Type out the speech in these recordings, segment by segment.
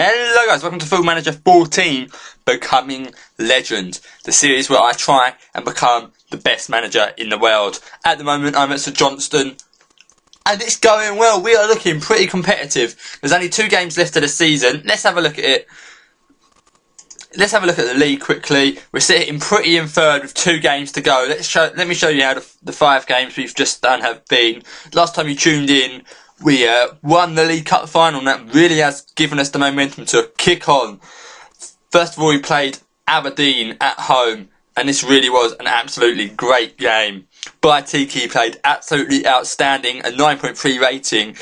Hello guys, welcome to Football Manager 14, Becoming Legend, the series where I try and become the best manager in the world. At the moment I'm at St Johnstone and it's going well. We are looking pretty competitive. There's only 2 games left of the season. Let's have a look at it. Let's have a look at the league quickly. We're sitting pretty in third with 2 games to go. Let me show you how the 5 games we've just done have been. Last time you tuned in, we won the League Cup final, and that really has given us the momentum to kick on. First of all, we played Aberdeen at home, and this really was an absolutely great game. Tiki played absolutely outstanding, a 9.3 rating.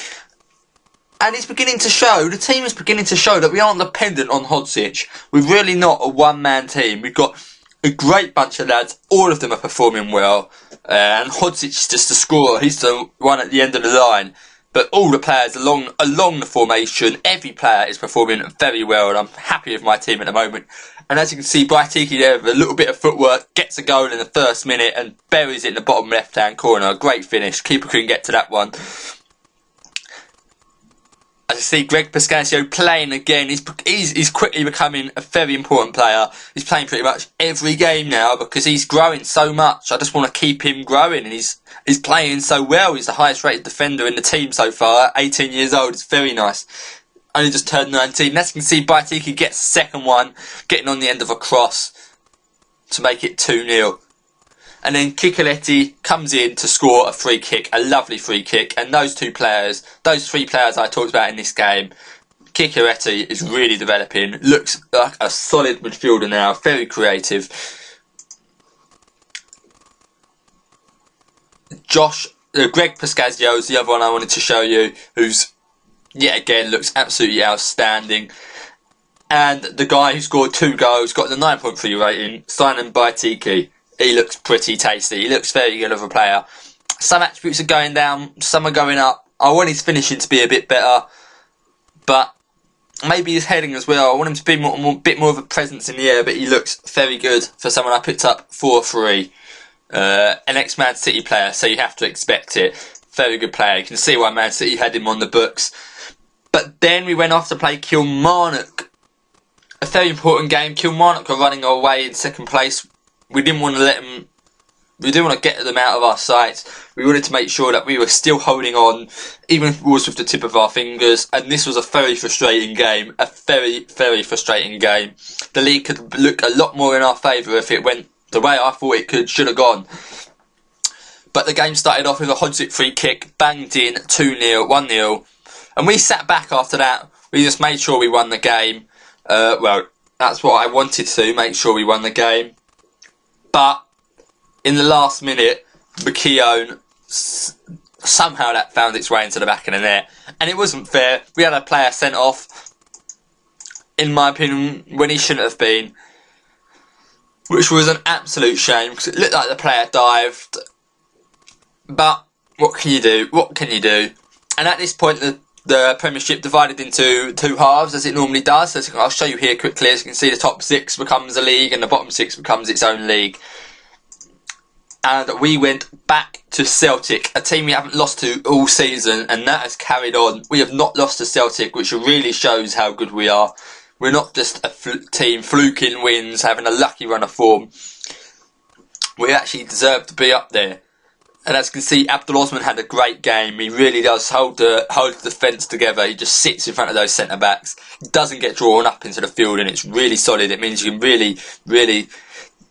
And it's beginning to show, the team is beginning to show that we aren't dependent on Hodzic. We're really not a one-man team. We've got a great bunch of lads, all of them are performing well. And Hodzic is just the scorer, he's the one at the end of the line. But all the players along the formation, every player is performing very well, and I'm happy with my team at the moment. And as you can see, Tiki there with a little bit of footwork, gets a goal in the first minute and buries it in the bottom left-hand corner. A great finish, keeper couldn't get to that one. As you see, Greg Pascazio playing again. He's quickly becoming a very important player. He's playing pretty much every game now because he's growing so much. I just want to keep him growing, and he's playing so well. He's the highest rated defender in the team so far. 18 years old. It's very nice. Only just turned 19. As you can see, Tiki gets the second one, getting on the end of a cross to make it 2-0. And then Kikaletti comes in to score a free kick, a lovely free kick. And those 3 players I talked about in this game, Kikaletti is really developing, looks like a solid midfielder now, very creative. Greg Pascazio is the other one I wanted to show you, who's, yet again, looks absolutely outstanding. And the guy who scored 2 goals, got the 9.3 rating, Simon Tiki. He looks pretty tasty. He looks very good of a player. Some attributes are going down, some are going up. I want his finishing to be a bit better, but maybe his heading as well. I want him to be a bit more of a presence in the air, but he looks very good for someone I picked up for free. An ex-Man City player, so you have to expect it. Very good player. You can see why Man City had him on the books. But then we went off to play Kilmarnock. A very important game. Kilmarnock are running away in second place. We didn't want to get them out of our sights. We wanted to make sure that we were still holding on, even if it was with the tip of our fingers. And this was a very frustrating game. A very, very frustrating game. The league could look a lot more in our favour if it went the way I thought it should have gone. But the game started off with a Hodzic free kick, banged in, 2-0, 1-0. And we sat back after that. We just made sure we won the game. Well, that's what I wanted to, make sure we won the game. But in the last minute, McKeown, somehow that found its way into the back of the net. And it wasn't fair. We had a player sent off, in my opinion, when he shouldn't have been. Which was an absolute shame, because it looked like the player dived. But what can you do? What can you do? And at this point, the Premiership divided into 2 halves, as it normally does. So I'll show you here quickly. As you can see, the top 6 becomes a league, and the bottom 6 becomes its own league. And we went back to Celtic, a team we haven't lost to all season, and that has carried on. We have not lost to Celtic, which really shows how good we are. We're not just a team fluking wins, having a lucky run of form. We actually deserve to be up there. And as you can see, Abdul Osman had a great game. He really does hold the defence together. He just sits in front of those centre-backs. He doesn't get drawn up into the field, and it's really solid. It means you can really,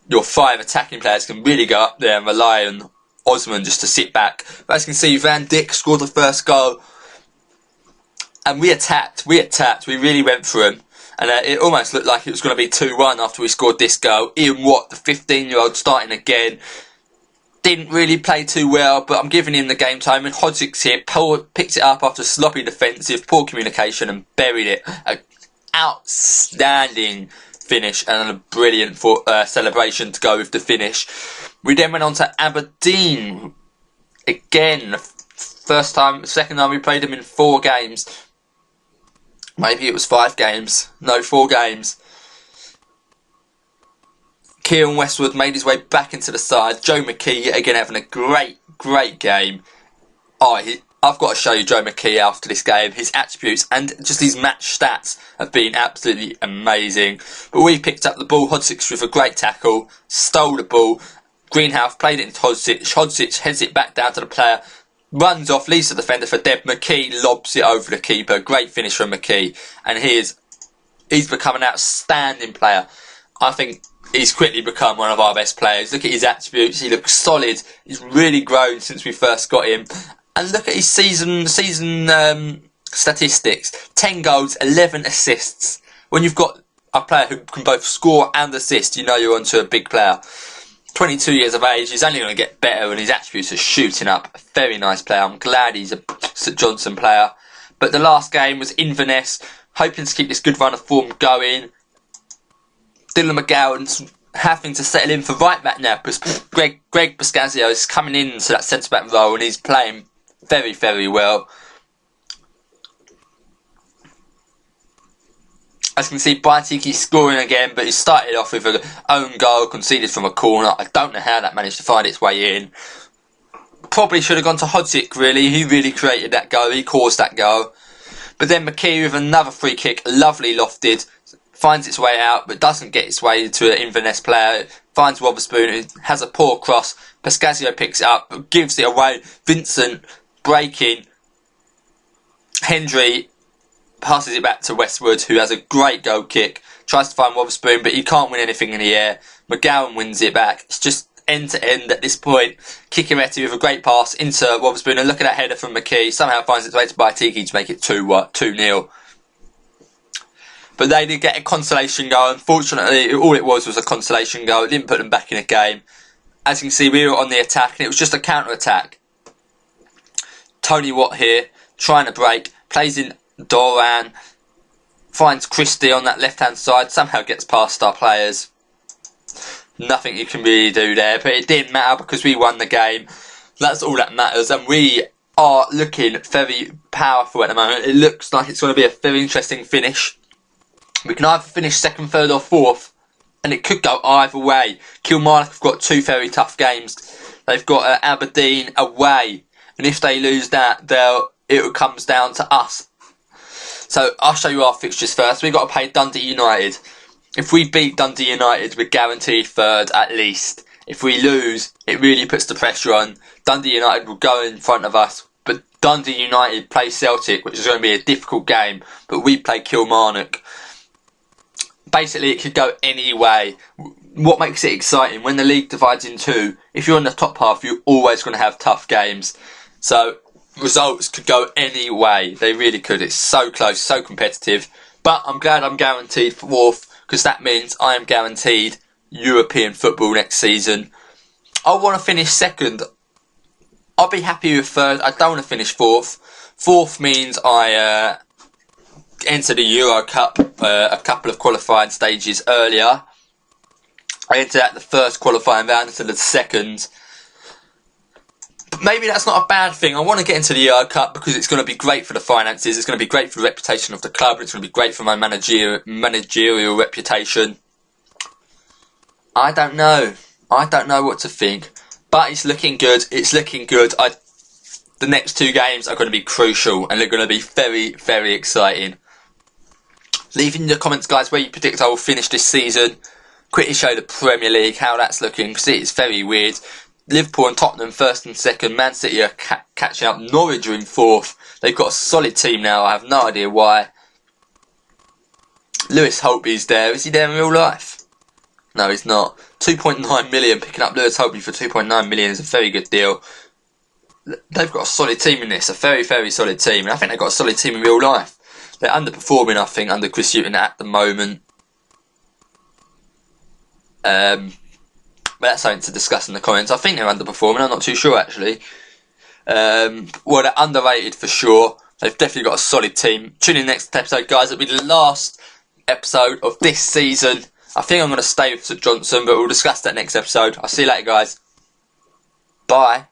your 5 attacking players can really go up there and rely on Osman just to sit back. But as you can see, Van Dijk scored the first goal. And we attacked. We really went for him. And it almost looked like it was going to be 2-1 after we scored this goal. Ian Watt, the 15-year-old, starting again. Didn't really play too well, but I'm giving him the game time. And Hodzic's here, picked it up after sloppy defensive, poor communication, and buried it. An outstanding finish and a brilliant celebration to go with the finish. We then went on to Aberdeen. Again, second time we played them in 4 games. Maybe it was 5 games. No, 4 games. Kieran Westwood made his way back into the side. Joe McKee again having a great game. I've got to show you Joe McKee after this game. His attributes and just his match stats have been absolutely amazing. But we picked up the ball. Hodzic with a great tackle, stole the ball. Greenhouse played it into Hodzic. Hodzic heads it back down to the player, runs off, leaves the defender for Deb. McKee lobs it over the keeper. Great finish from McKee. And he's become an outstanding player. I think he's quickly become one of our best players. Look at his attributes. He looks solid. He's really grown since we first got him. And look at his season statistics. 10 goals, 11 assists. When you've got a player who can both score and assist, you know you're onto a big player. 22 years of age, he's only going to get better and his attributes are shooting up. A very nice player. I'm glad he's a St Johnstone player. But the last game was Inverness, hoping to keep this good run of form going. Dylan McGowan's having to settle in for right back now because Greg Pascazio is coming into that centre back role and he's playing very, very well. As you can see, Baitiki scoring again, but he started off with an own goal conceded from a corner. I don't know how that managed to find its way in. Probably should have gone to Hodzic, really. He really created that goal. He caused that goal. But then McKee with another free kick, lovely lofted, finds its way out, but doesn't get its way to an Inverness player. Finds Wotherspoon, who has a poor cross. Pascazio picks it up, but gives it away. Vincent breaking. Hendry passes it back to Westwood, who has a great goal kick. Tries to find Wotherspoon, but he can't win anything in the air. McGowan wins it back. It's just end to end at this point. Kikeretti with a great pass into Wotherspoon, and look at that header from McKee. Somehow finds its way to Baitiki to make it 2-0. But they did get a consolation goal. Unfortunately, all it was a consolation goal. It didn't put them back in a game. As you can see, we were on the attack, and it was just a counter-attack. Tony Watt here, trying to break, plays in Doran, finds Christie on that left-hand side, somehow gets past our players. Nothing you can really do there, but it didn't matter because we won the game. That's all that matters, and we are looking very powerful at the moment. It looks like it's going to be a very interesting finish. We can either finish second, third or fourth, and it could go either way. Kilmarnock have got 2 very tough games. They've got Aberdeen away, and if they lose that, it comes down to us. So I'll show you our fixtures first. We've got to play Dundee United. If we beat Dundee United, we're guaranteed third at least. If we lose, it really puts the pressure on. Dundee United will go in front of us, but Dundee United play Celtic, which is going to be a difficult game, but we play Kilmarnock. Basically, it could go any way. What makes it exciting, when the league divides in 2, if you're in the top half, you're always going to have tough games. So results could go any way. They really could. It's so close, so competitive. But I'm glad I'm guaranteed 4th, because that means I am guaranteed European football next season. I want to finish 2nd. I'll be happy with 3rd. I don't want to finish 4th. 4th means I enter the Euro Cup a couple of qualifying stages earlier. I entered at the first qualifying round instead of the second. But maybe that's not a bad thing. I want to get into the Euro Cup because it's going to be great for the finances. It's going to be great for the reputation of the club. It's going to be great for my managerial reputation. I don't know. I don't know what to think. But it's looking good. It's looking good. The next 2 games are going to be crucial and they're going to be very, very exciting. Leave in the comments, guys, where you predict I will finish this season. Quickly show the Premier League, how that's looking, because it's very weird. Liverpool and Tottenham 1st and 2nd. Man City are catching up. Norwich are in 4th. They've got a solid team now. I have no idea why. Lewis Holtby's there. Is he there in real life? No, he's not. 2.9 million. Picking up Lewis Holtby for 2.9 million is a very good deal. They've got a solid team in this. A very, very solid team. And I think they've got a solid team in real life. They're underperforming, I think, under Chris Hughton at the moment. But that's something to discuss in the comments. I think they're underperforming. I'm not too sure, actually. Well, they're underrated for sure. They've definitely got a solid team. Tune in next episode, guys. It'll be the last episode of this season. I think I'm going to stay with St Johnstone, but we'll discuss that next episode. I'll see you later, guys. Bye.